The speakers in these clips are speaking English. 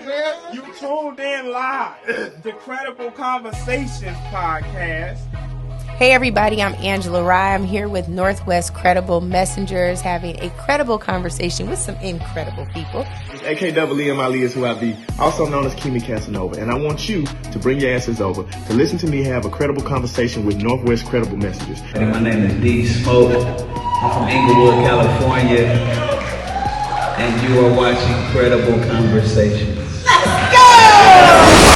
You tuned in live to Credible Conversations podcast. Hey everybody, I'm Angela Rye. I'm here with Northwest Credible Messengers having a credible conversation with some incredible people. It's AKWM Ali is who I be, also known as Kimi Casanova, and I want you to bring your asses over to listen to me have a credible conversation with Northwest Credible Messengers. Hey, my name is D Smoke. I'm from Inglewood, California, and you are watching Credible Conversations. Let's go!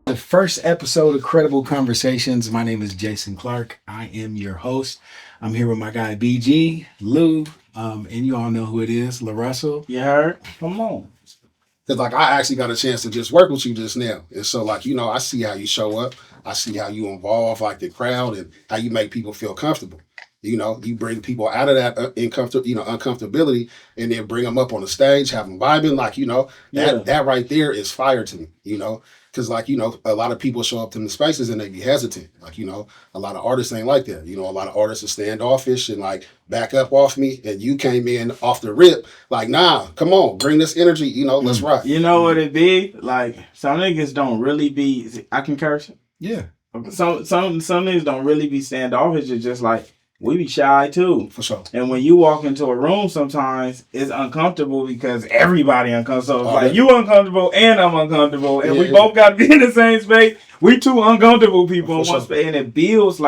The first episode of Credible Conversations. My name is Jason Clark. I am your host. I'm here with my guy BG, Lou, and you all know who it is, Larussell. You heard? Come on. Because, I actually got a chance to just work with you just now. And so, I see how you show up. I see how you involve, the crowd and how you make people feel comfortable. You bring people out of that uncomfortability and then bring them up on the stage, have them vibing. That right there is fire to me, Because, a lot of people show up to the spaces and they be hesitant. A lot of artists ain't like that. A lot of artists are standoffish and, back up off me. And you came in off the rip, nah, come on, bring this energy, let's rock. You know what it be? Some niggas don't really be, I can curse? Yeah. Some niggas don't really be standoffish. It's just we be shy too. For sure. And when you walk into a room sometimes, it's uncomfortable because everybody uncomfortable. So it's you uncomfortable and I'm uncomfortable. And we both got to be in the same space. We two uncomfortable people in one space. And it builds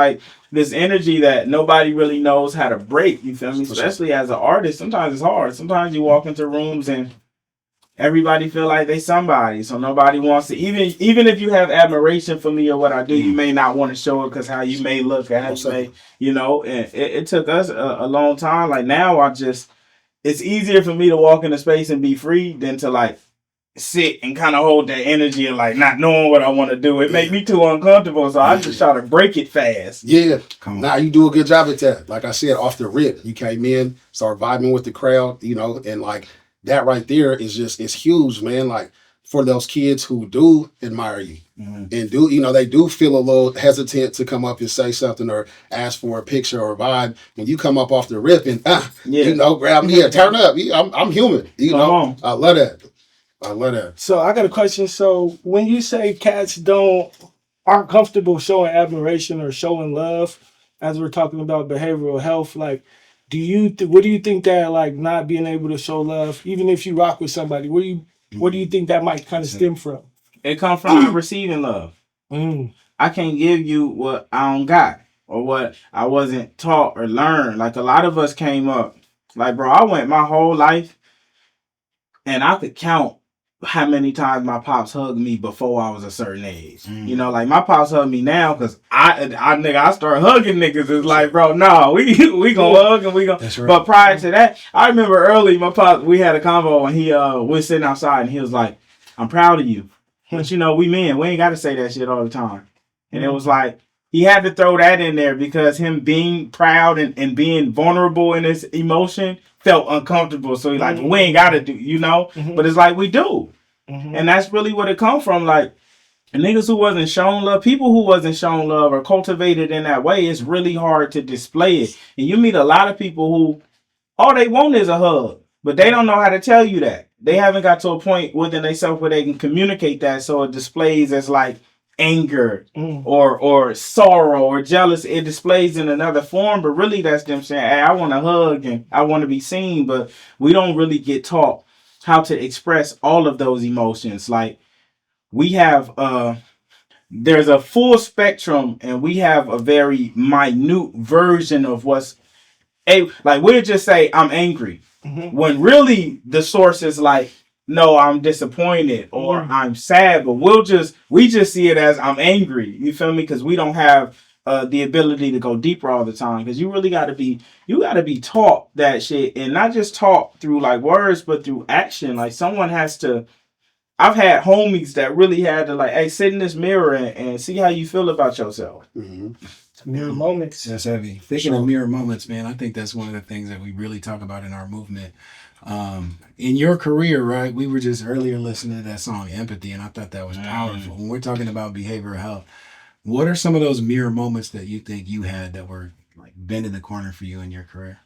this energy that nobody really knows how to break. You feel me? Especially as an artist, sometimes it's hard. Sometimes you walk into rooms and everybody feel like they somebody, so nobody wants to. Even if you have admiration for me or what I do, you may not want to show it because how you may look, or how you may, And it took us a long time. Now it's easier for me to walk into space and be free than to sit and kind of hold that energy and not knowing what I want to do. It make me too uncomfortable, so I just try to break it fast. Yeah, now you do a good job at that. Like I said, off the rip, you came in, started vibing with the crowd, and that right there is huge, man. For those kids who do admire you and they do feel a little hesitant to come up and say something or ask for a picture or a vibe. When you come up off the rip and grab me, turn up. I'm human. I love that. So I got a question. So when you say cats aren't comfortable showing admiration or showing love, as we're talking about behavioral health, what do you think that not being able to show love, even if you rock with somebody, where do you think that might kind of stem from? It comes from not receiving love. I can't give you what I don't got or what I wasn't taught or learned. A lot of us came up, bro, I went my whole life and I could count how many times my pops hugged me before I was a certain age. My pops hug me now because I start hugging niggas. It's bro, no, we gonna hug and we gonna. Right. But prior to that, I remember early my pops, we had a convo and he was sitting outside and he was like, I'm proud of you. But we men, we ain't gotta say that shit all the time. And it was he had to throw that in there because him being proud and being vulnerable in his emotion felt uncomfortable. So he we ain't gotta do, but it's we do. And that's really what it come from. Niggas who wasn't shown love, people who wasn't shown love or cultivated in that way, it's really hard to display it. And you meet a lot of people who all they want is a hug, but they don't know how to tell you that. They haven't got to a point within themselves where they can communicate that, so it displays as anger or sorrow or jealous. It displays in another form, but really that's them saying, hey, I want a hug and I want to be seen, but we don't really get taught how to express all of those emotions. We have there's a full spectrum and we have a very minute version of what's we'll just say I'm angry when really the source is no, I'm disappointed or I'm sad, but we just see it as I'm angry. You feel me? Because we don't have the ability to go deeper all the time. Because you really gotta be taught that shit, and not just taught through words, but through action. Someone has to. I've had homies that really had to hey, sit in this mirror and see how you feel about yourself. Mirror moments. That's heavy. Thinking of mirror moments, man, I think that's one of the things that we really talk about in our movement. In your career, right? We were just earlier listening to that song Empathy, and I thought that was powerful. When we're talking about behavioral health, what are some of those mirror moments that you think you had that were bending the corner for you in your career?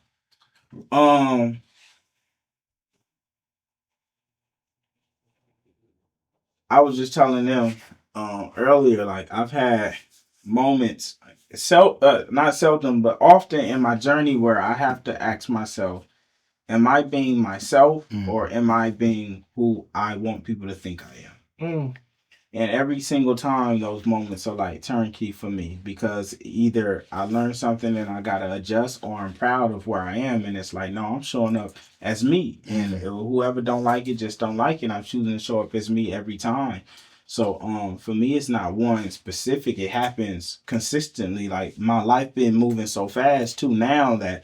I was just telling them earlier, like I've had moments, not seldom, but often in my journey where I have to ask myself, am I being myself or am I being who I want people to think I am? And every single time those moments are like turnkey for me because either I learned something and I gotta adjust or I'm proud of where I am and it's like, no, I'm showing up as me. And whoever don't like it, just don't like it. I'm choosing to show up as me every time. So for me it's not one specific. It happens consistently. Like my life been moving so fast too now that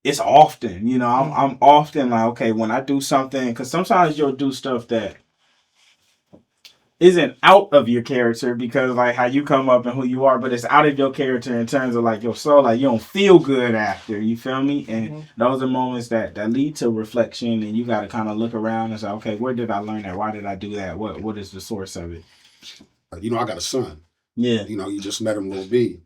it's often, I'm often like, okay, when I do something, because sometimes you'll do stuff that isn't out of your character because like how you come up and who you are, but it's out of your character in terms of like your soul. Like you don't feel good after, you feel me? And those are moments that lead to reflection, and you got to kind of look around and say, okay, where did I learn that? Why did I do that? What is the source of it? I got a son. Yeah. You just met him, little B.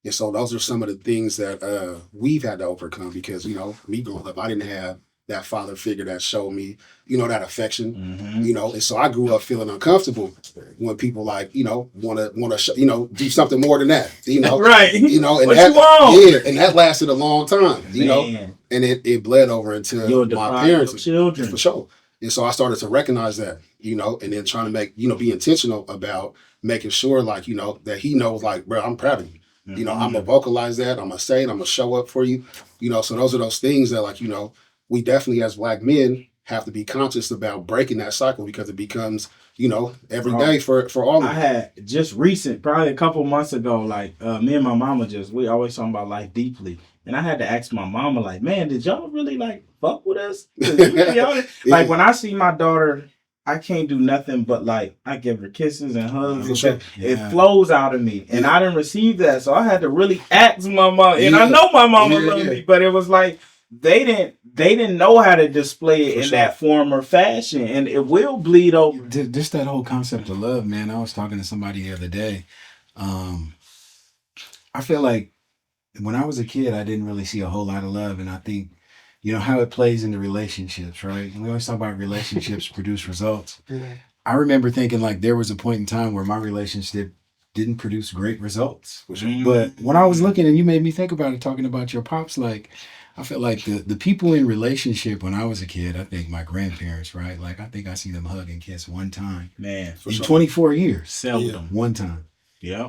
And so those are some of the things that we've had to overcome because, me growing up, I didn't have that father figure that showed me, that affection, and so I grew up feeling uncomfortable when people like, want to, do something more than that, right. And what that, you want? and that lasted a long time, and it bled over into my parents, children, for sure. And so I started to recognize that, and then trying to make, be intentional about making sure like, that he knows like, bro, I'm proud of you. I'm going to vocalize that. I'm going to say it. I'm going to show up for you. So those are those things that like, we definitely as Black men have to be conscious about breaking that cycle because it becomes, every day for all of us. I had just probably a couple months ago, like me and my mama we always talking about life deeply. And I had to ask my mama, like, man, did y'all really like fuck with us? Like when I see my daughter, I can't do nothing but like I give her kisses and hugs. And it flows out of me, and I didn't receive that, so I had to really ask my mom. And I know my mama loved me, but it was like they didn't know how to display it in that form or fashion, and it will bleed over. Just that whole concept of love, man. I was talking to somebody the other day. I feel like when I was a kid, I didn't really see a whole lot of love, and I think how it plays into relationships, right? And we always talk about relationships produce results. I remember thinking like there was a point in time where my relationship didn't produce great results. But when I was looking, and you made me think about it, talking about your pops, like I felt like the people in relationship when I was a kid, I think my grandparents, right? Like I think I see them hug and kiss one time. Man, in 24 years. Seldom. One time. Yeah.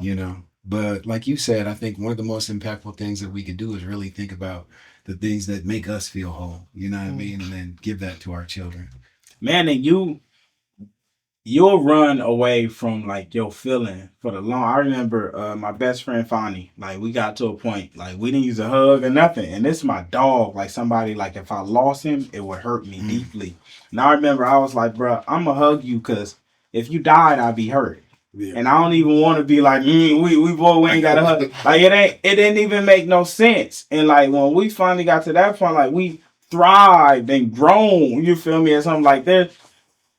But like you said, I think one of the most impactful things that we could do is really think about the things that make us feel whole, you know what I mean? And then give that to our children. Man, and you'll run away from like your feeling for the long. I remember my best friend Fonnie, like we got to a point, like we didn't use a hug or nothing. And this is my dog, like somebody, like if I lost him, it would hurt me deeply. And I remember I was like, bro, I'm gonna hug you because if you died, I'd be hurt. Yeah. And I don't even want to be like, we ain't got to hug. Like it didn't even make no sense. And like when we finally got to that point, like we thrived and grown, you feel me, or something like that.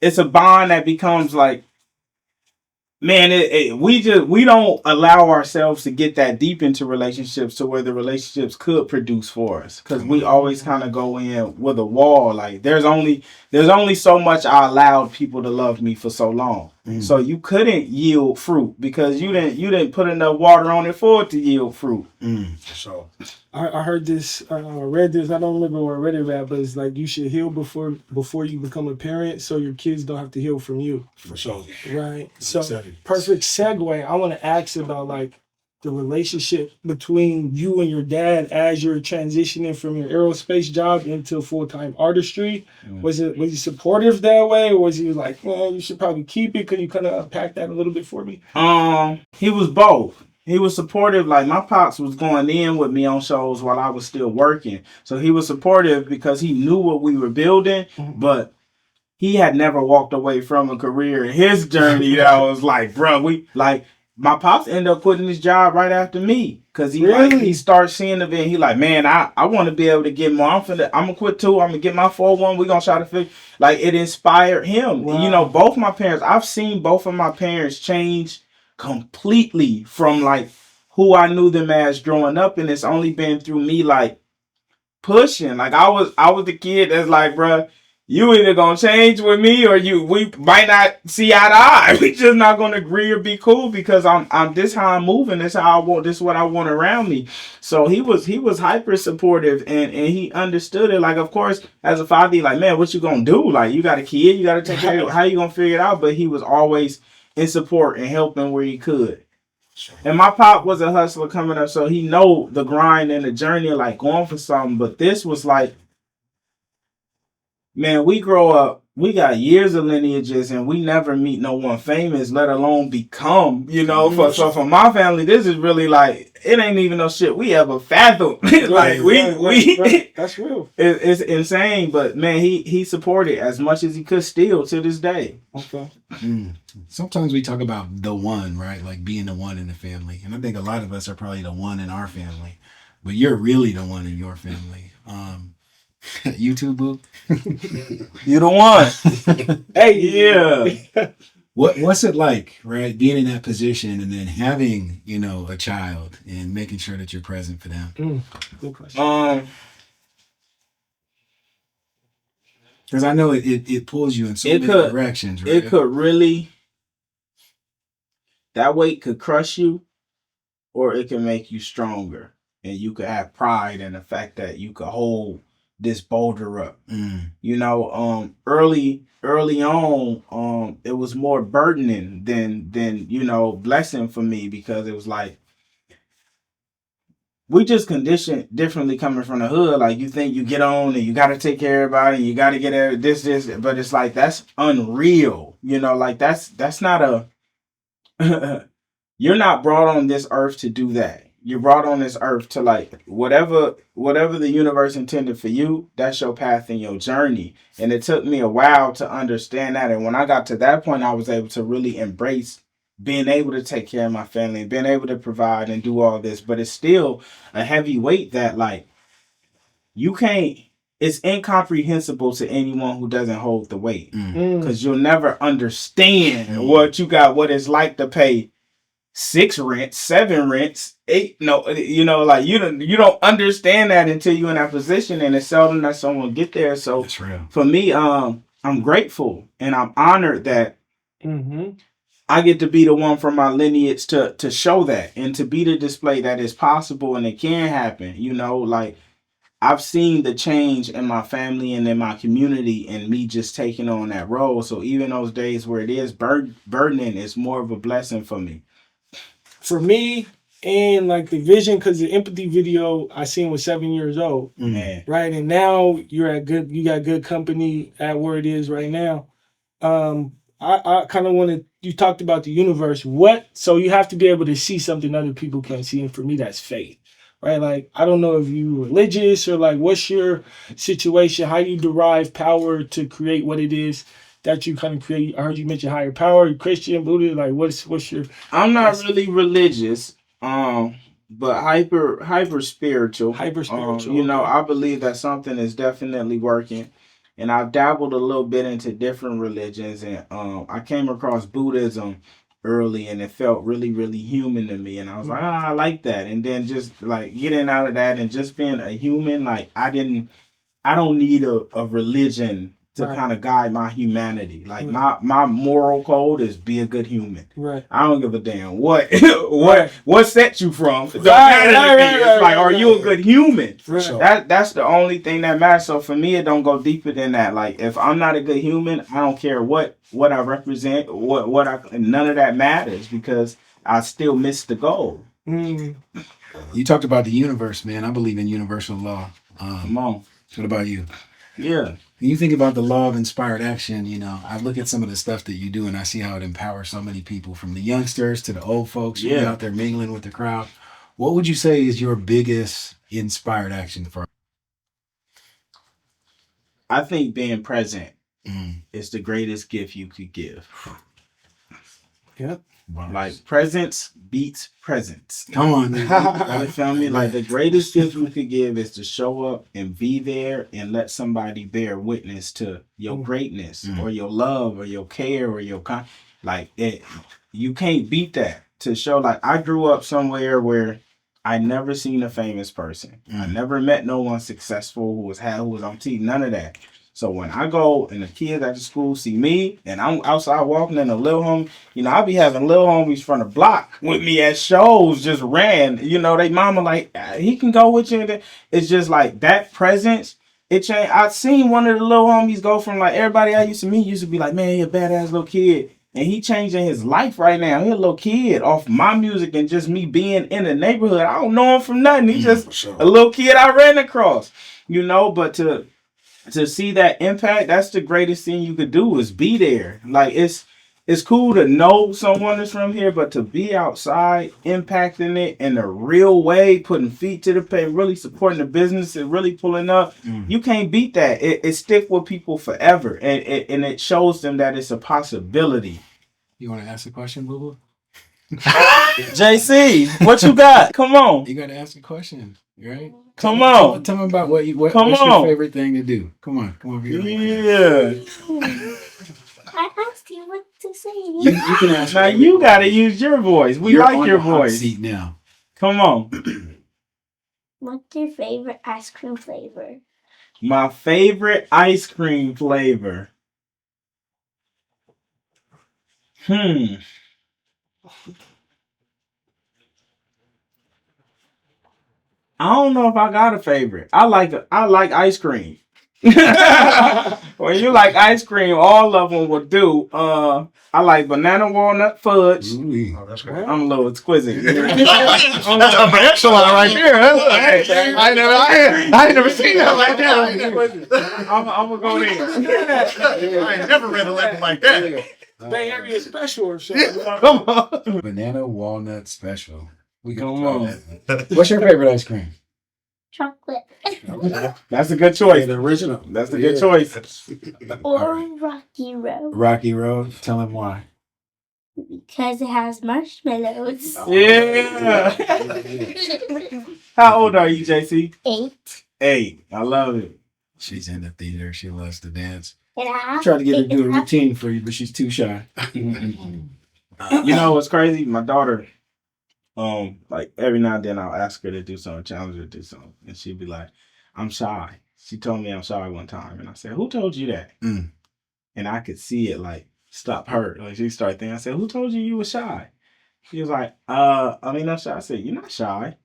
It's a bond that becomes like, man, we don't allow ourselves to get that deep into relationships to where the relationships could produce for us, because we always kind of go in with a wall. Like there's only so much I allowed people to love me for so long. So you couldn't yield fruit because you didn't put enough water on it for it to yield fruit. So I heard this, read this. I don't remember where I read it at, but it's like you should heal before you become a parent, so your kids don't have to heal from you. For sure. Right. So perfect segue. I want to ask about like the relationship between you and your dad as you're transitioning from your aerospace job into full-time artistry. Was he supportive that way, or was he like, well, you should probably keep it? Could you kind of unpack that a little bit for me? He was both. He was supportive. Like my pops was going in with me on shows while I was still working. So he was supportive because he knew what we were building, but he had never walked away from a career in his journey that was like, bro, my pops ended up quitting his job right after me because he starts seeing the event. He like, man, I want to be able to get more. I'm gonna quit too. I'm gonna get my 401. We're gonna try to fix. Like it inspired him. Wow. Both my parents. I've seen both of my parents change completely from like who I knew them as growing up, and it's only been through me like pushing. Like I was the kid that's like, bro, you either gonna change with me or we might not see eye to eye. We just not gonna agree or be cool because I'm this how I'm moving, this how I want, this is what I want around me. So he was hyper supportive and he understood it. Like, of course, as a father, he like, man, what you gonna do? Like, you got a kid, you gotta take care of it. How you gonna figure it out? But he was always in support and helping where he could. And my pop was a hustler coming up, so he know the grind and the journey of like going for something. But this was like, man, we grow up, we got years of lineages, and we never meet no one famous, let alone become, So for my family, this is really like, it ain't even no shit we ever fathomed. Like, we that's real. It's insane, but man, he supported as much as he could still to this day. Okay. Sometimes we talk about the one, right? Like being the one in the family. And I think a lot of us are probably the one in our family, but you're really the one in your family. You too, boo. You the one. Hey, yeah. What's it like, right? Being in that position and then having, a child and making sure that you're present for them. Good question. Because I know it pulls you in so many directions, right? It could really, that weight could crush you, or it can make you stronger, and you could have pride in the fact that you could hold this boulder up. Early on, it was more burdening than blessing for me, because it was like, we just conditioned differently coming from the hood. Like, you think you get on and you got to take care of everybody and you got to get this, but it's like, that's unreal. Like, that's not you're not brought on this earth to do that. You're brought on this earth to, like, whatever the universe intended for you, that's your path and your journey. And it took me a while to understand that. And when I got to that point, I was able to really embrace being able to take care of my family and being able to provide and do all this. But it's still a heavy weight that, like, you can't, it's incomprehensible to anyone who doesn't hold the weight, because you'll never understand what it's like to pay 6 rents, 7 rents, 8. No, you don't understand that until you're in that position, and it's seldom that someone will get there. So that's real. For me, I'm grateful and I'm honored that I get to be the one from my lineage to show that, and to be the display that it's possible and it can happen. Like, I've seen the change in my family and in my community, and me just taking on that role. So even those days where it is burdening, it's more of a blessing for me. For me, and like the vision, because the empathy video I seen was 7 years old, right? And now you got good company at where it is right now. I kind of wanted, you talked about the universe. So you have to be able to see something other people can't see, and for me, that's faith, right? Like, I don't know if you religious or like, what's your situation? How you derive power to create what it is that you kind of create? I heard you mention higher power. You Christian, Buddhist, like what's your? I'm not really religious, but hyper spiritual. Hyper spiritual. I believe that something is definitely working, and I've dabbled a little bit into different religions, and I came across Buddhism early, and it felt really, really human to me, and I was like, I like that. And then just like getting out of that and just being a human, like, I don't need a religion to kind of guide my humanity. Like, my moral code is be a good human. Right. I don't give a damn what set you from. It don't matter to me. It's like, are you a good human? Right. That's the only thing that matters. So for me, it don't go deeper than that. Like, if I'm not a good human, I don't care what I represent, none of that matters, because I still miss the goal. You talked about the universe, man. I believe in universal law. Come on. What about you? Yeah. When you think about the law of inspired action, I look at some of the stuff that you do, and I see how it empowers so many people, from the youngsters to the old folks. You're out there mingling with the crowd. What would you say is your biggest inspired action for? I think being present is the greatest gift you could give. Yep. Like, presence beats presence. Come on, man. You feel me? Like, the greatest gift you could give is to show up and be there and let somebody bear witness to your greatness or your love or your care or your you can't beat that. To show, like, I grew up somewhere where I never seen a famous person. I never met no one successful who was on TV, none of that. So when I go and the kids at the school see me and I'm outside walking and a little homie, I be having little homies from the block with me at shows just ran. They mama like, he can go with you. And it's just like that presence. It changed. I seen one of the little homies go from like everybody I used to meet used to be like, man, he a badass little kid. And he changing his life right now. He a little kid off my music and just me being in the neighborhood. I don't know him from nothing. He just a little kid I ran across. But to see that impact, that's the greatest thing you could do is be there. Like it's cool to know someone is from here, but to be outside impacting it in a real way, putting feet to the pavement, really supporting the business and really pulling up, you can't beat that. It stick with people forever, and it shows them that it's a possibility. You want to ask a question, Boo Boo? JC, what you got? Come on. You got to ask a question, right? Come on. Tell me about what's your favorite thing to do. Come on over here. Yeah. I asked you what to say. You can ask. Now you got to use your voice. You're like your voice. Seat now. Come on. What's your favorite ice cream flavor? My favorite ice cream flavor. I don't know if I got a favorite. I like ice cream. When you like ice cream, all of them will do. I like banana walnut fudge. Oh, that's great. I'm a little exquisite. That's an excellent right there. I ain't never seen that like that. I'm gonna go there. I ain't never read a letter like that. Bay Area special or something. Come on. Banana walnut special. We can Come try on. that. What's your favorite ice cream? Chocolate. That's a good choice. The original. That's a good choice. Or Rocky Road. Rocky Road. Tell him why. Because it has marshmallows. Yeah. How old are you, JC? 8. 8. I love it. She's in the theater. She loves to dance. And I have Try to get her to do a routine for you, but she's too shy. What's crazy? My daughter, like every now and then I'll ask her to do something, challenge her to do something, and she'd be like, "I'm shy." She told me I'm shy one time, and I said, "Who told you that?" And I could see it like stop her. Like she started thinking. I said, "Who told you were shy?" She was like, I'm shy." I said, "You're not shy.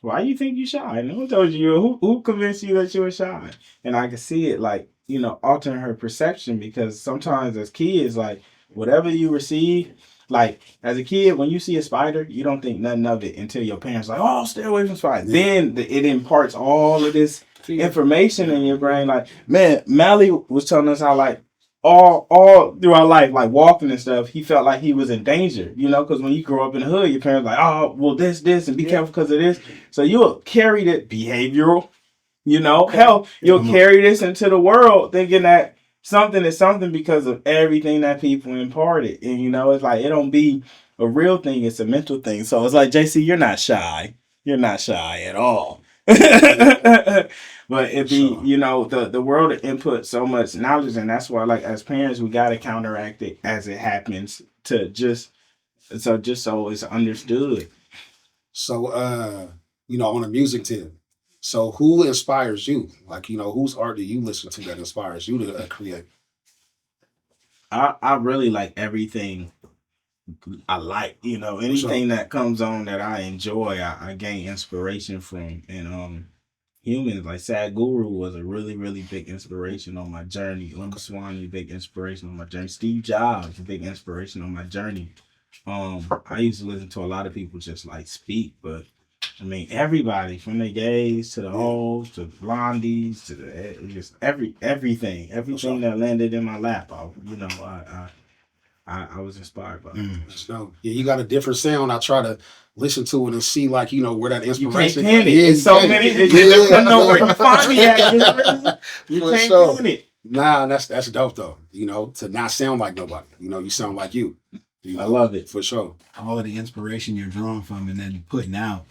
Why you think you're shy? And who told you? Who convinced you that you were shy?" And I could see it like altering her perception, because sometimes as kids, like whatever you receive. Like, as a kid, when you see a spider, you don't think nothing of it until your parents like, "Oh, stay away from spiders." Yeah. Then it imparts all of this information in your brain. Like, man, Mally was telling us how, like, all through our life, like walking and stuff, he felt like he was in danger, because when you grow up in the hood, your parents like, "Oh, well, this, and be careful because of this." So you'll carry that behavioral, hell, you'll carry this into the world thinking that something is something because of everything that people imparted. And, it's like, it don't be a real thing. It's a mental thing. So it's like, JC, you're not shy. You're not shy at all. But it be, the world input so much knowledge. And that's why, like, as parents, we got to counteract it as it happens to just so it's understood. So, on a music tip. So who inspires you? Like, whose art do you listen to that inspires you to create? I really like everything I like, anything that comes on that I enjoy, I gain inspiration from. And humans like Sad Guru was a really, really big inspiration on my journey. Linda Swan, big inspiration on my journey. Steve Jobs, a big inspiration on my journey. I used to listen to a lot of people just like speak, but I mean, everybody from the gays to the hoes to blondies to just everything that landed in my lap. I was inspired by. So yeah, you got a different sound. I try to listen to it and see like where that inspiration. You can't pin it. It's so many. You don't know where you find me at. You can't pin it. Nah, that's dope though. To not sound like nobody. You sound like you. I love it for sure. All of the inspiration you're drawing from and then putting out.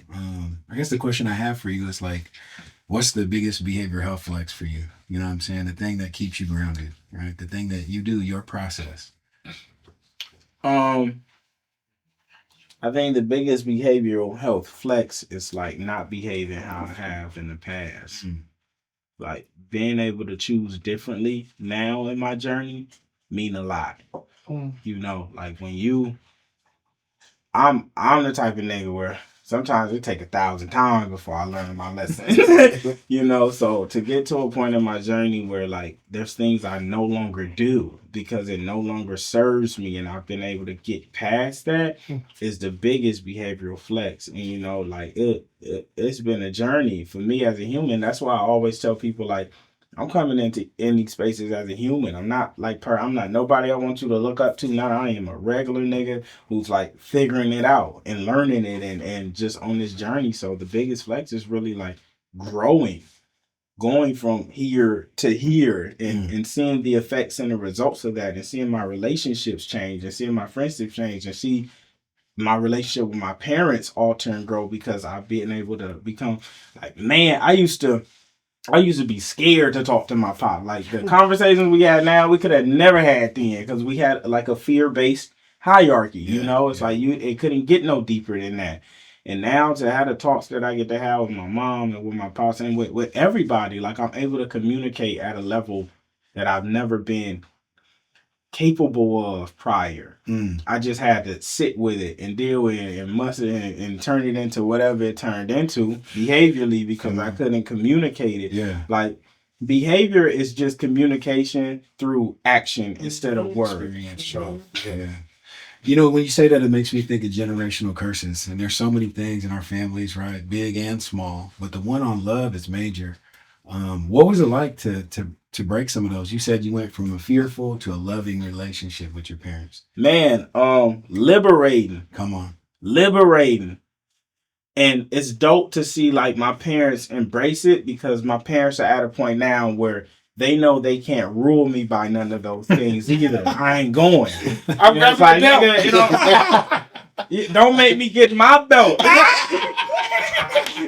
I guess the question I have for you is like, what's the biggest behavioral health flex for you? You know what I'm saying? The thing that keeps you grounded, right? The thing that you do, your process. I think the biggest behavioral health flex is like not behaving how I have in the past. like being able to choose differently now in my journey mean a lot. You know, like when I'm the type of nigga where sometimes it take 1,000 times before I learn my lesson. You know, so to get to a point in my journey where like there's things I no longer do because it no longer serves me, and I've been able to get past that is the biggest behavioral flex. And you know, like it's been a journey for me as a human. That's why I always tell people like I'm coming into any spaces as a human. I'm not like I'm not nobody I want you to look up to. Not I am a regular nigga who's like figuring it out and learning it and just on this journey. So the biggest flex is really like growing, going from here to here and seeing the effects and the results of that, and seeing my relationships change and seeing my friendships change and see my relationship with my parents alter and grow because I've been able to become like, man, I used to be scared to talk to my pop. Like the conversations we had now, we could have never had then because we had like a fear-based hierarchy. You know, it's like it couldn't get no deeper than that. And now to have the talks that I get to have with my mom and with my pops and with everybody, like I'm able to communicate at a level that I've never been capable of prior. I just had to sit with it and deal with it and muster it and turn it into whatever it turned into behaviorally because I couldn't communicate it. Yeah. Like behavior is just communication through action instead of words. Yeah. You know, when you say that, it makes me think of generational curses. And there's so many things in our families, right? Big and small. But the one on love is major. What was it like to break some of those? You said you went from a fearful to a loving relationship with your parents. Man, liberating. Come on. Liberating. And it's dope to see like my parents embrace it because my parents are at a point now where they know they can't rule me by none of those things either. I ain't going. I'm like, nigga, you know, don't make me get my belt.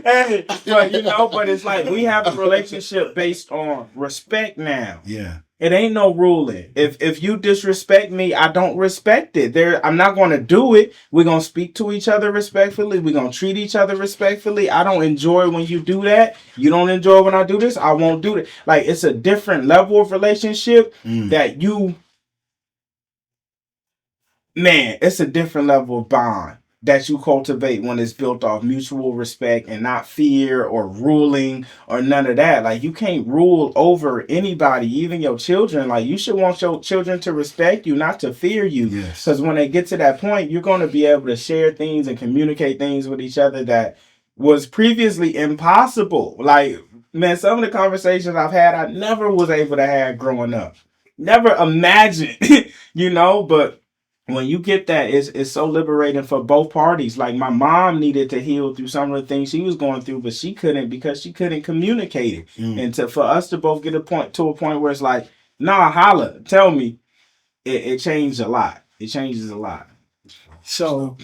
Hey, but you know, but it's like we have a relationship based on respect now. Yeah. It ain't no ruling. If you disrespect me, I don't respect it. I'm not going to do it. We're going to speak to each other respectfully. We're going to treat each other respectfully. I don't enjoy when you do that. You don't enjoy when I do this. I won't do it. Like, it's a different level of relationship that it's a different level of bond that you cultivate when it's built off mutual respect and not fear or ruling or none of that. Like, you can't rule over anybody, even your children. Like, you should want your children to respect you, not to fear you. Yes. Because when they get to that point, you're going to be able to share things and communicate things with each other that was previously impossible. Like, man, some of the conversations I've had, I never was able to have growing up. Never imagined, you know, but when you get that, it's so liberating for both parties. Like my mom needed to heal through some of the things she was going through, but she couldn't because she couldn't communicate it. And for us to both get to a point where it's like, nah, holla, tell me, it changed a lot. It changes a lot. So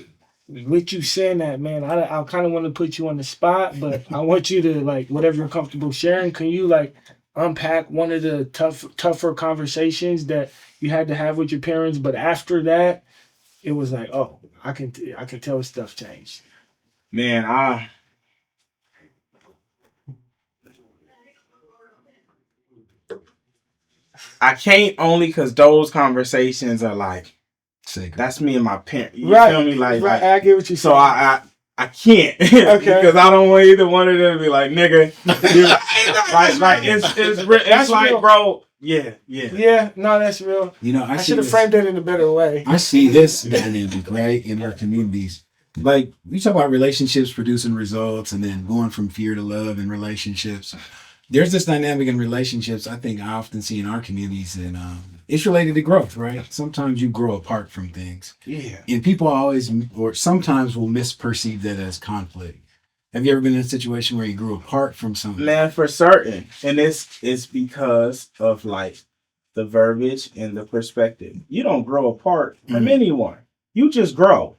with you saying that, man, I kind of want to put you on the spot, but I want you to, like, whatever you're comfortable sharing, can you like unpack one of the tougher conversations that you had to have with your parents, but after that it was like, oh, I can tell stuff changed? Man, I can't, only because those conversations are like, that's me and my parents. You feel me? Like, I get what you're saying. So I can't. Okay. Because I don't want either one of them to be like, nigga. like it's like, real. Bro. Yeah. No, that's real. You know, I should have framed it in a better way. I see this dynamic, right, in our communities. Like, we talk about relationships producing results and then going from fear to love in relationships. There's this dynamic in relationships I think I often see in our communities, and it's related to growth, right? Sometimes you grow apart from things. Yeah. And people always, or sometimes will misperceive that as conflict. Have you ever been in a situation where you grew apart from something? Man, for certain. And it's because of like the verbiage and the perspective. You don't grow apart from anyone. You just grow.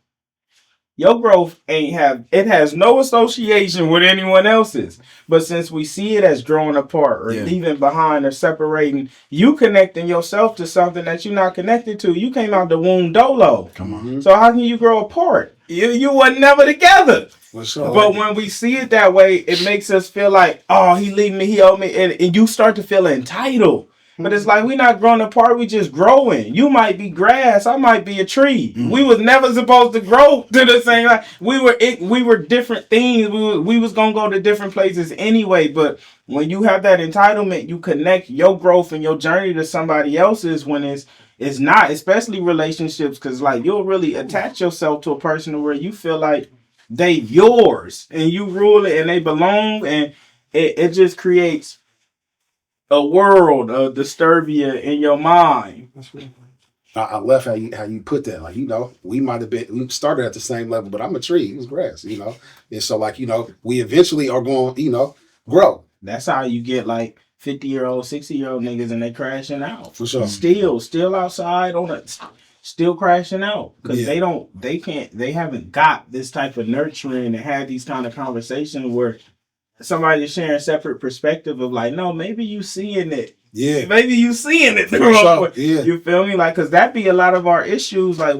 Your growth has no association with anyone else's. But since we see it as growing apart or leaving behind or separating, you connecting yourself to something that you're not connected to. You came out the womb dolo. Come on. So how can you grow apart? You were never together. For sure. But when we see it that way, it makes us feel like, oh, he leaving me, he owed me, and you start to feel entitled. But it's like we're not growing apart, we just growing. You might be grass, I might be a tree. We was never supposed to grow to the same. Like we were different things. We was gonna go to different places anyway. But when you have that entitlement, you connect your growth and your journey to somebody else's when it's not, especially relationships, because like you'll really attach yourself to a person where you feel like they yours and you rule it and they belong, and it just creates a world of disturbia in your mind. I love how you put that. Like, we started at the same level, but I'm a tree, he was grass, And so like, we eventually are going, grow. That's how you get like 50-year-old, 60-year-old niggas and they crashing out. For sure. Still outside still crashing out. Because they haven't got this type of nurturing and had these kind of conversations where somebody's sharing separate perspective of like, no, maybe you seeing it. Yeah. Maybe you seeing it. Sure. Yeah. You feel me? Like, because that be a lot of our issues. Like,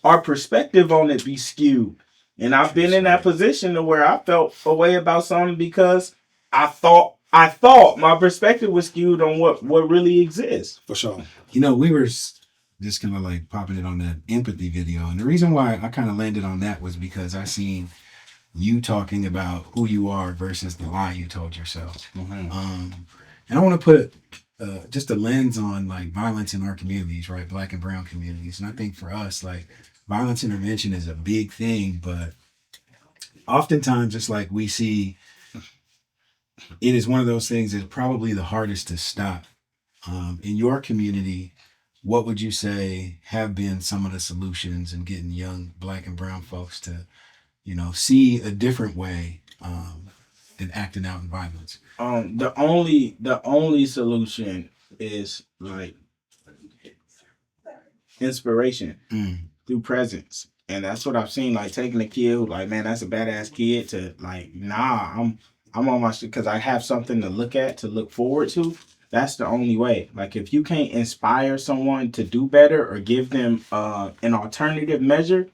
our perspective on it be skewed. And I've been in that position to where I felt a way about something because I thought my perspective was skewed on what really exists. For sure. We were just kind of like popping it on that empathy video. And the reason why I kind of landed on that was because I seen you talking about who you are versus the lie you told yourself. Mm-hmm. And I want to put just a lens on like violence in our communities, right? Black and brown communities. And I think for us, like violence intervention is a big thing, but oftentimes it's like we see it is one of those things that's probably the hardest to stop. In your community, what would you say have been some of the solutions in getting young Black and brown folks to see a different way than acting out in violence? The only solution is like inspiration through presence. And that's what I've seen, like taking a kid who like, man, that's a badass kid to like, nah, I'm on my shit because I have something to look at, to look forward to. That's the only way. Like if you can't inspire someone to do better or give them an alternative measure,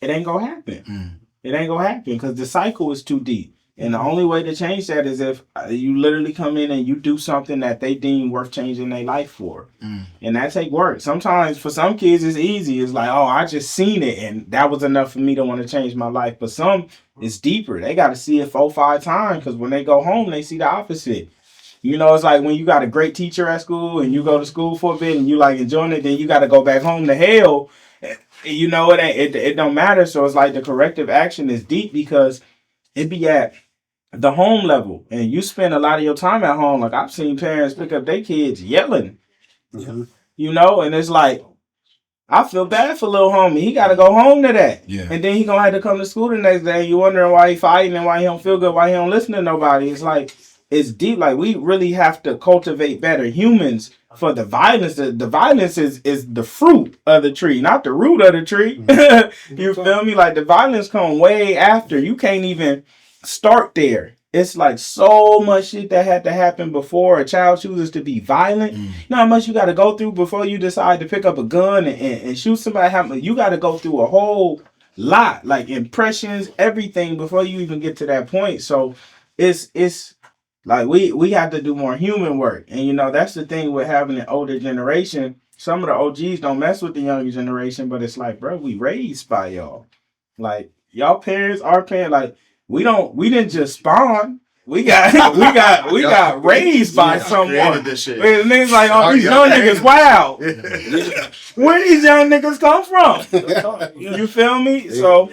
it ain't gonna happen. It ain't gonna happen because the cycle is too deep. And the only way to change that is if you literally come in and you do something that they deem worth changing their life for. And that take work. Sometimes for some kids it's easy. It's like, oh, I just seen it and that was enough for me to want to change my life. But some it's deeper. They got to see it 4-5 times because when they go home, they see the opposite. It's like when you got a great teacher at school and you go to school for a bit and you like enjoying it, then you got to go back home to hell. It don't matter. So it's like the corrective action is deep because it be at the home level and you spend a lot of your time at home. Like I've seen parents pick up their kids yelling, and it's like, I feel bad for little homie. He got to go home to that. Yeah. And then he going to have to come to school the next day. You wondering why he fighting and why he don't feel good, why he don't listen to nobody. It's like, it's deep. Like we really have to cultivate better humans for the violence. The violence is the fruit of the tree, not the root of the tree. You feel me? Like the violence come way after. You can't even start there. It's like so much shit that had to happen before a child chooses to be violent. You know how much you got to go through before you decide to pick up a gun and shoot somebody? You got to go through a whole lot, like impressions, everything before you even get to that point. So it's like we have to do more human work. And that's the thing with having an older generation. Some of the OGs don't mess with the younger generation, but it's like, bro, we raised by y'all. Like y'all parents, our parents, like we didn't just spawn. We got raised by someone. Niggas like, oh, these young niggas, wow. Where these young niggas come from? You feel me? So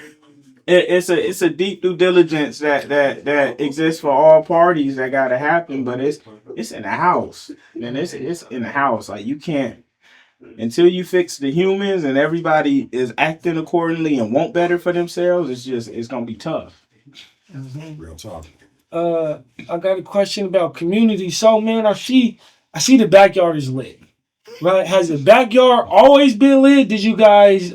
it's a deep due diligence that exists for all parties that gotta happen, but it's in the house. And it's in the house. Like you can't until you fix the humans and everybody is acting accordingly and want better for themselves, it's gonna be tough. Real talk. I got a question about community. So man, I see the backyard is lit. Right? Has the backyard always been lit? Did you guys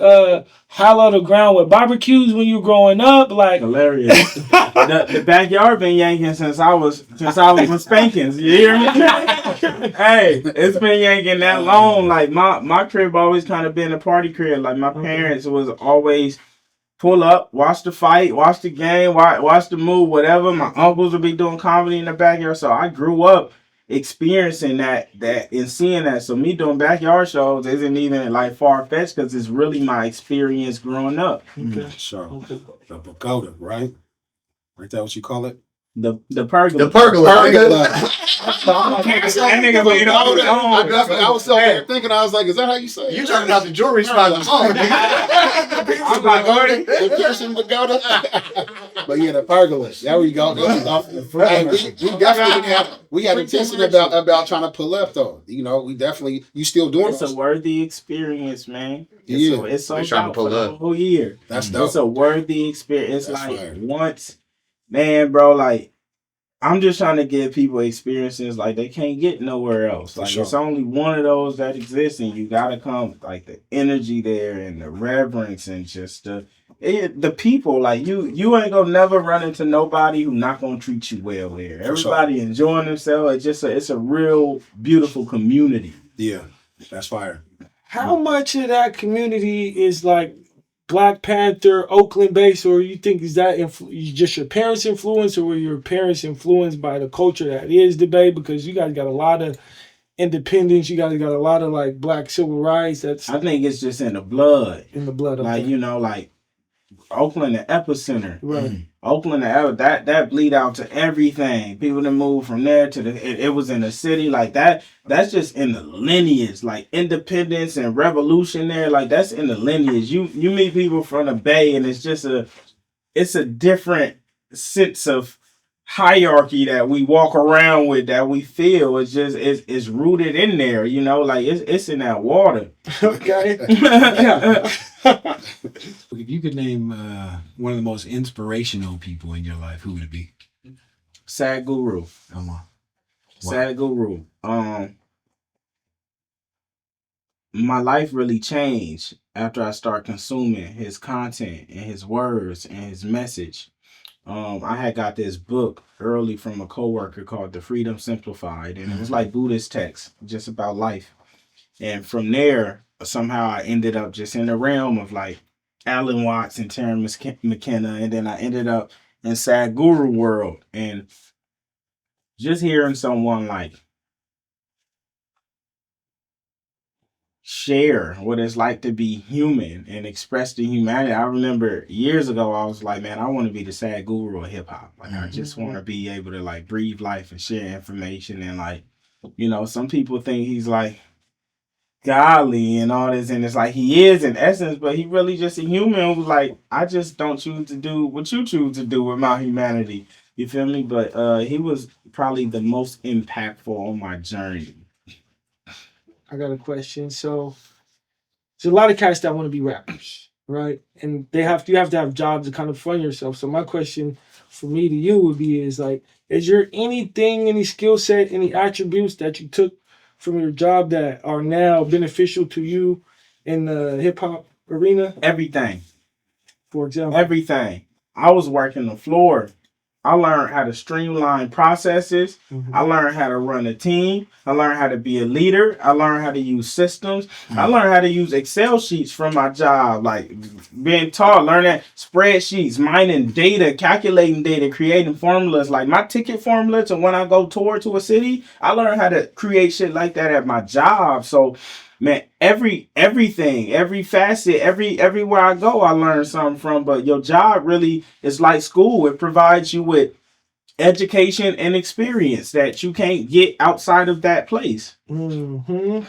hollow the ground with barbecues when you were growing up? Like hilarious. the backyard been yanking since I was in spankings. You hear me? Hey, it's been yanking that long. Like my crib always kind of been a party crib. Like my parents was always pull up, watch the fight, watch the game, watch the move, whatever. My uncles would be doing comedy in the backyard. So I grew up experiencing that and seeing that. So me doing backyard shows isn't even like far fetched because it's really my experience growing up. Okay. Sure. The pagoda, right? Right, that what you call it? The pergola. The pergola. That nigga made it on his own. I was so thinking, I was like, is that how you say it? You talking about the jewelry spot? I'm like, Gordon. The piercing pagoda. But yeah, the pergola. There we go. Hey, we definitely we had intention about trying to pull up though. You know, we definitely you still doing It's a worthy experience, man. Yeah. It's so trying to pull for the up. whole year. That's dope. It's a worthy experience. It's That's like fire. once, man, bro. Like I'm just trying to give people experiences like they can't get nowhere else. For Like sure. it's only one of those that exists, and you gotta come. Like the energy there and the reverence and just the people. Like you ain't gonna never run into nobody who not gonna treat you well there. For sure. Everybody enjoying themselves. It's just it's a real beautiful community. Yeah, that's fire. How much of that community is like Black Panther, Oakland based, or you think is that just your parents' influence, or were your parents influenced by the culture that is the Bay? Because you guys got a lot of independence, you guys got a lot of like Black civil rights. That's I think it's just in the blood. in the blood. Like Okay. you know, like Oakland, the epicenter. Right. Oakland, that bleed out to everything. People that move from there to it was in the city like that. That's just in the lineage, like independence and revolution there. Like that's in the lineage. You meet people from the Bay, and it's just it's a different sense of hierarchy that we walk around with, that we feel. It's just it's rooted in there. You know, like it's in that water. Okay. If you could name one of the most inspirational people in your life, who would it be? Sad Guru. Come on. Sad Guru. My life really changed after I started consuming his content and his words and his message. I had got this book early from a coworker called The Freedom Simplified, and it was like Buddhist text, just about life. And from there, somehow I ended up just in the realm of like Alan Watts and Terence McKenna, and then I ended up in Sadhguru world, and just hearing someone like share what it's like to be human and express the humanity. I remember years ago I was like, man, I want to be the Sadhguru of hip hop. Like I just want to be able to like breathe life and share information, and like, you know, some people think he's like godly and all this, and it's like he is in essence, but he really just a human who's like, I just don't choose to do what you choose to do with my humanity. You feel me? But he was probably the most impactful on my journey. I got a question. So there's a lot of cats that want to be rappers, right? And you have to have jobs to kind of fund yourself. So my question for me to you would be is like, is there anything, any skill set, any attributes that you took from your job that are now beneficial to you in the hip hop arena? Everything. For example. Everything. I was working the floor. I learned how to streamline processes. I learned how to run a team. I learned how to be a leader. I learned how to use systems. I learned how to use Excel sheets from my job, like being taught, learning spreadsheets, mining data, calculating data, creating formulas. Like my ticket formula to when I go tour to a city, I learned how to create shit like that at my job. So man, everything, every facet, everywhere I go, I learn something from. But your job really is like school. It provides you with education and experience that you can't get outside of that place. Mm-hmm.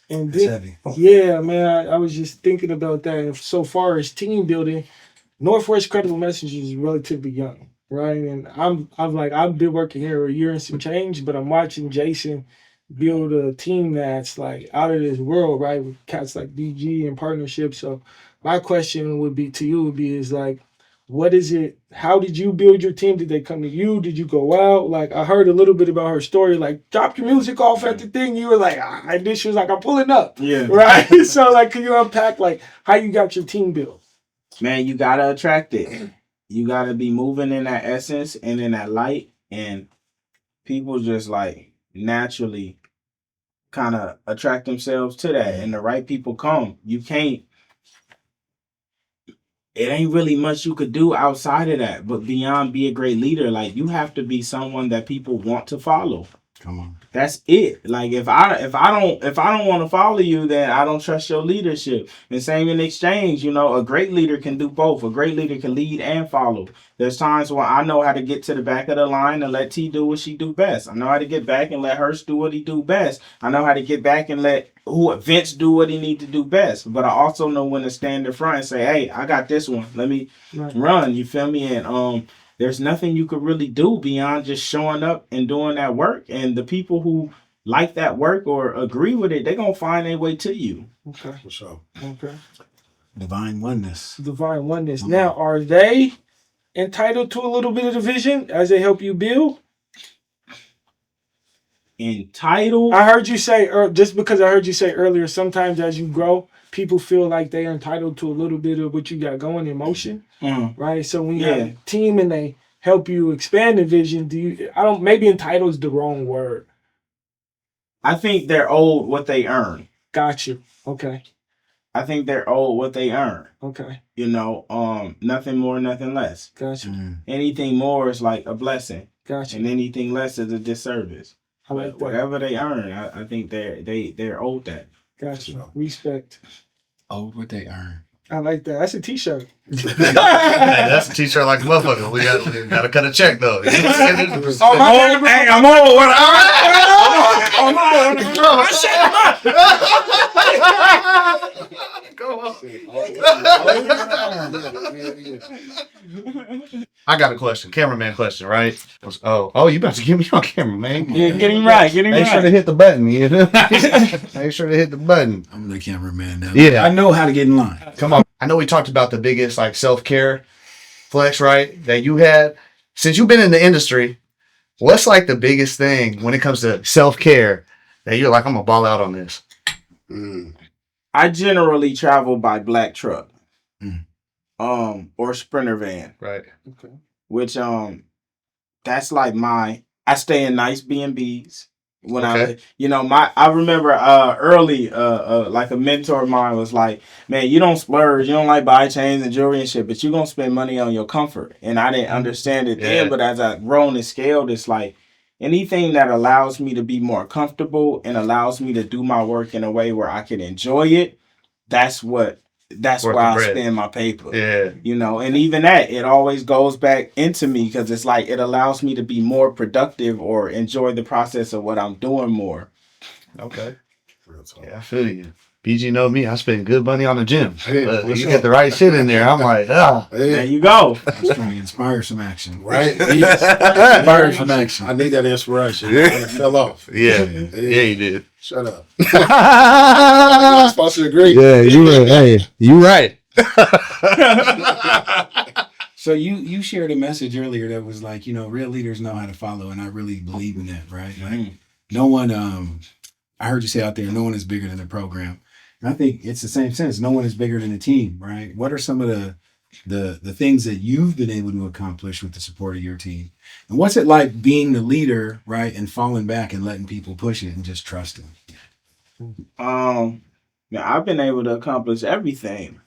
And That's then, heavy. yeah, man, I was just thinking about that. And so far as team building, Northwest Credible Messengers is relatively young, right? And I've been working here a year and some change, but I'm watching Jason build a team that's like out of this world, right? With cats like DG and partnership. So my question would be to you would be is like, what is it? How did you build your team? Did they come to you? Did you go out? Like I heard a little bit about her story. Like drop your music off at the thing. You were like, and then she was like, I'm pulling up. Yeah. Right. So like, can you unpack like how you got your team built? Man, you gotta attract it. You gotta be moving in that essence and in that light, and people just like naturally kind of attract themselves to that, and the right people come. You can't. it ain't really much you could do outside of that. But beyond be a great leader, like you have to be someone that people want to follow. Come on. That's it. Like if I don't want to follow you, then I don't trust your leadership. And same in exchange, you know, a great leader can do both. A great leader can lead and follow. There's times when I know how to get to the back of the line and let T do what she do best. I know how to get back and let Hurst do what he do best. I know how to get back and let Vince do what he need to do best. But I also know when to stand in front and say, hey, I got this one. Let me run. You feel me? And there's nothing you could really do beyond just showing up and doing that work. And the people who like that work or agree with it, they're going to find their way to you. Okay. For sure. Okay. Divine oneness. Divine oneness. Now, are they entitled to a little bit of the vision as they help you build? Entitled? I heard you say, just because I heard you say earlier, sometimes as you grow, people feel like they are entitled to a little bit of what you got going in motion, right? So when you have a team and they help you expand the vision, maybe entitled is the wrong word. I think they're owed what they earn. Got you. Okay. I think they're owed what they earn. Okay. You know, nothing more, nothing less. Got you. Anything more is like a blessing. Got you. And anything less is a disservice. I like that. Whatever they earn, I think they're owed that. Got you. Respect. Owed what they earn. I like that. That's a t-shirt. Hey, that's a t-shirt like a motherfucker. We got to cut a check though. I'm on what I got a question, cameraman question, right? Oh, you about to get me on camera, man? Yeah, get him right. Make sure to hit the button. You know? Make sure to hit the button. I'm the cameraman now. Yeah, I know how to get in line. Come on. I know we talked about the biggest like self-care flex, right? That you had since you've been in the industry. What's like the biggest thing when it comes to self-care that you're like, I'm gonna ball out on this? I generally travel by black truck. Or Sprinter van. Right. Okay. Which that's like I stay in nice B&Bs. When I remember early like a mentor of mine was like, man, you don't splurge, you don't like buy chains and jewelry and shit, but you're gonna spend money on your comfort. And I didn't understand it then, but as I've grown and scaled, it's like anything that allows me to be more comfortable and allows me to do my work in a way where I can enjoy it, that's where I spend my paper. Yeah. You know, and even that, it always goes back into me because it's like it allows me to be more productive or enjoy the process of what I'm doing more. Okay. Yeah, I feel you. BG know me. I spend good money on the gym. Yeah, you get the right shit in there. I'm like, there you go. I'm trying to inspire some action. Right? Inspire some action. I need that inspiration. I fell off. Yeah, you did. Shut up. I'm supposed to agree. Yeah, you right. So you shared a message earlier that was like, you know, real leaders know how to follow, and I really believe in that, right? Like no one, I heard you say out there, no one is bigger than the program. And I think it's the same sense. No one is bigger than the team, right? What are some of the things that you've been able to accomplish with the support of your team? And what's it like being the leader, right, and falling back and letting people push it and just trusting? I've been able to accomplish everything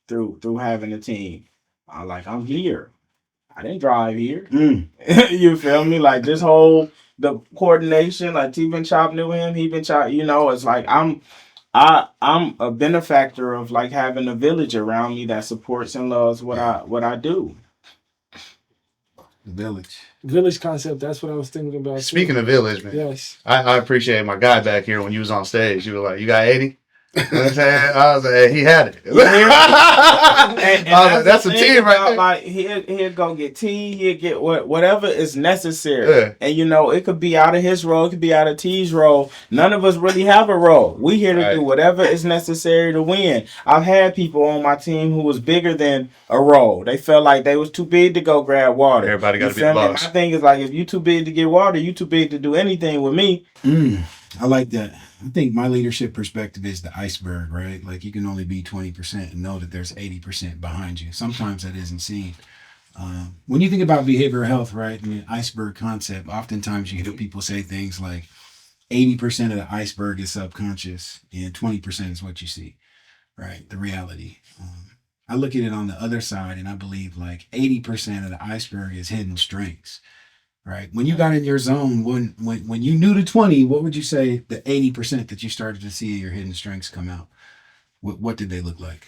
through having a team. I'm here. I didn't drive here. You feel me? Like this whole the coordination. Like T been chopping to him, he been chopping. You know, it's like I'm a benefactor of like having a village around me that supports and loves what I do. The Village concept. That's what I was thinking about. Speaking of village, man. Yes. I appreciate my guy back here when you was on stage. You were like, you got 80? You know what I'm saying? I was like, hey, he had it. And I was like, that's a team right there. Like he'll go get tea, he'll get whatever is necessary. Yeah. And you know, it could be out of his role, it could be out of T's role. None of us really have a role. We here to do whatever is necessary to win. I've had people on my team who was bigger than a role. They felt like they was too big to go grab water. Everybody got to be the boss. My thing is like, if you too big to get water, you too big to do anything with me. I like that. I think my leadership perspective is the iceberg, right? Like you can only be 20% and know that there's 80% behind you. Sometimes that isn't seen. When you think about behavioral health, right, and the iceberg concept, oftentimes you hear people say things like 80% of the iceberg is subconscious and 20% is what you see, right? The reality. I look at it on the other side, and I believe like 80% of the iceberg is hidden strengths. Right. When you got in your zone, when you knew the 20, what would you say the 80% that you started to see your hidden strengths come out? What did they look like?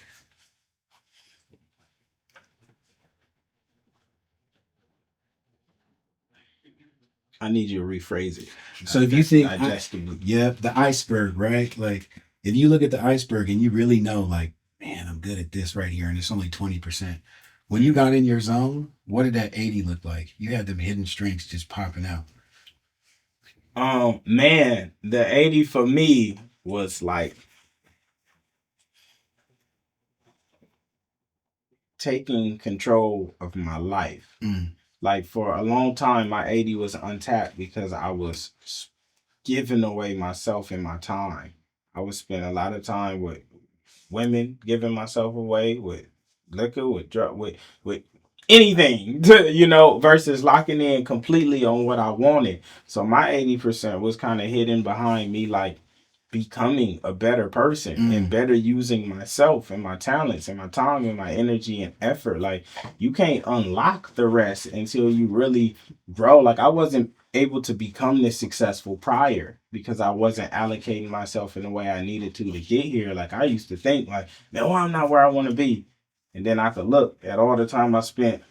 I need you to rephrase it. So if you think, digestible. the iceberg, right? Like if you look at the iceberg and you really know, like, man, I'm good at this right here, and it's only 20%. When you got in your zone, what did that 80 look like? You had them hidden strengths just popping out. Man, the 80 for me was like taking control of my life. Like for a long time, my 80 was untapped because I was giving away myself and my time. I would spend a lot of time with women, giving myself away, with liquor, with drug, with anything, versus locking in completely on what I wanted. So my 80% was kind of hidden behind me, like becoming a better person and better using myself and my talents and my time and my energy and effort. Like you can't unlock the rest until you really grow. Like I wasn't able to become this successful prior because I wasn't allocating myself in the way I needed to get here. Like I used to think like, no, I'm not where I want to be. And then I could look at all the time I spent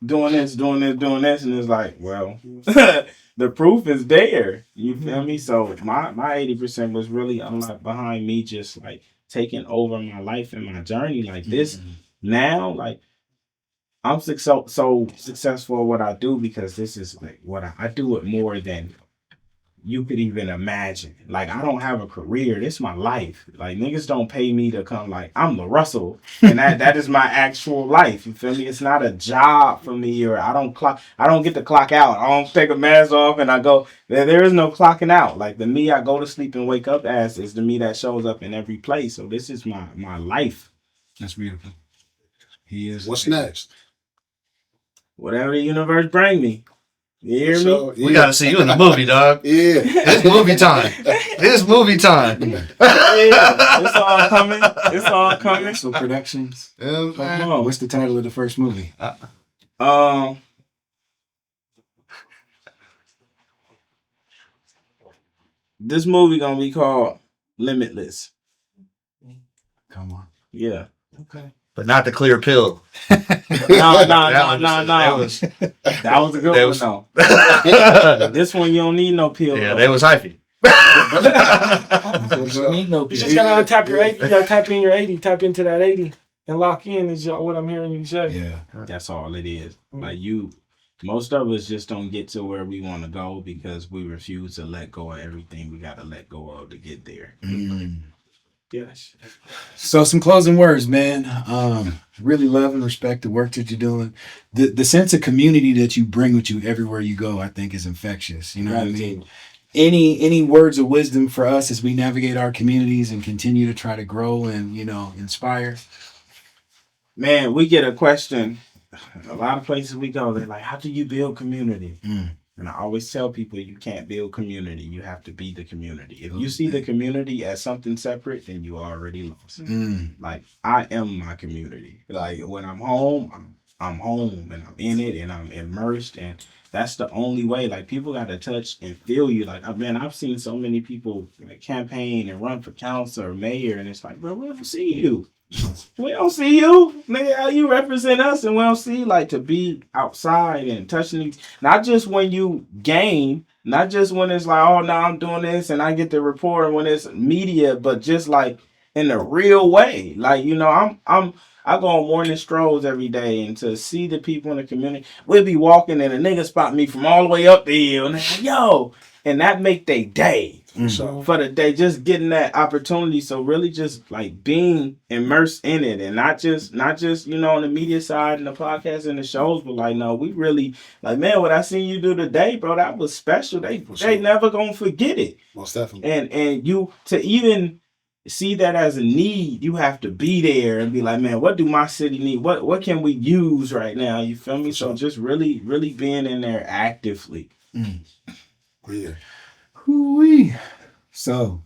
doing this, and it's like, well, the proof is there. You feel me? So my 80% was really unlocked behind me just like taking over my life and my journey like this. Now, like I'm so successful at what I do because this is like what I do it more than you could even imagine. Like I don't have a career. This is my life. Like niggas don't pay me to come. Like I'm Larussell, and that is my actual life. You feel me? It's not a job for me, or I don't get to clock out. I don't take a mask off and I go. There is no clocking out. Like the me I go to sleep and wake up as is the me that shows up in every place. So this is my life. That's beautiful. He is. What's next? Whatever the universe bring me. You hear me? We gotta see you in the movie, dog. Yeah. It's movie time. It's movie time. It's all coming. It's all coming. So productions. On. What's the title of the first movie? This movie gonna be called Limitless. Come on. Yeah. Okay. But not the clear pill. No. That was a good one, though. This one, you don't need no pill. Yeah, they was hyphy. You don't need no You just gotta untap your 80. You gotta tap in your 80. Tap into that 80 and lock in is what I'm hearing you say. Yeah. That's all it is. Like most of us just don't get to where we want to go because we refuse to let go of everything we got to let go of to get there. Yes. So some closing words, man. Really love and respect the work that you're doing. The sense of community that you bring with you everywhere you go, I think, is infectious. You know what I mean? Any words of wisdom for us as we navigate our communities and continue to try to grow and, inspire? Man, we get a question. A lot of places we go, they're like, how do you build community? And I always tell people you can't build community. You have to be the community. If you see the community as something separate, then you already lost. Like, I am my community. Like, when I'm home, I'm home and I'm in it and I'm immersed. And that's the only way. Like, people got to touch and feel you. Like, man, I've seen so many people like, campaign and run for council or mayor. And it's like, bro, we don't see you. We don't see you. Nigga, how you represent us and we don't see like to be outside and touching not just when you gain, not just when it's like, oh no, I'm doing this and I get the report when it's media, but just like in a real way. Like, I go on morning strolls every day and to see the people in the community, we'll be walking and a nigga spot me from all the way up the hill and they're like, yo, and that make they day. So for the day, just getting that opportunity. So really just like being immersed in it and not just, on the media side and the podcast and the shows, but like, no, we really like, man, what I seen you do today, bro, that was special. They never gonna forget it. Most definitely. And you to even see that as a need, you have to be there and be like, man, what do my city need? What can we use right now? You feel me? So just really, really being in there actively. Yeah. Hoo-wee. So,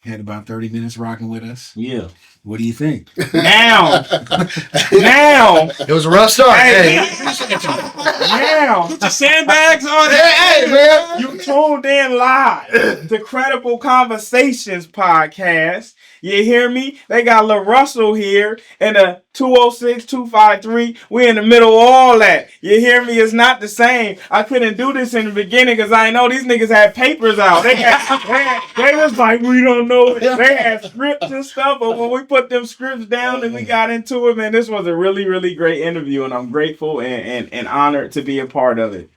Had about 30 minutes rocking with us. Yeah. What do you think? Now, It was a rough start. Hey, now, The sandbags on it. hey, man. you tuned in live to Credible Conversations podcast. You hear me? They got Larussell here and a 206-253. We in the middle of all that. You hear me? It's not the same. I couldn't do this in the beginning because I know these niggas had papers out. They was like, we don't know. They had scripts and stuff, but when we put them scripts down and we got into it, man, this was a really, really great interview, and I'm grateful and honored to be a part of it.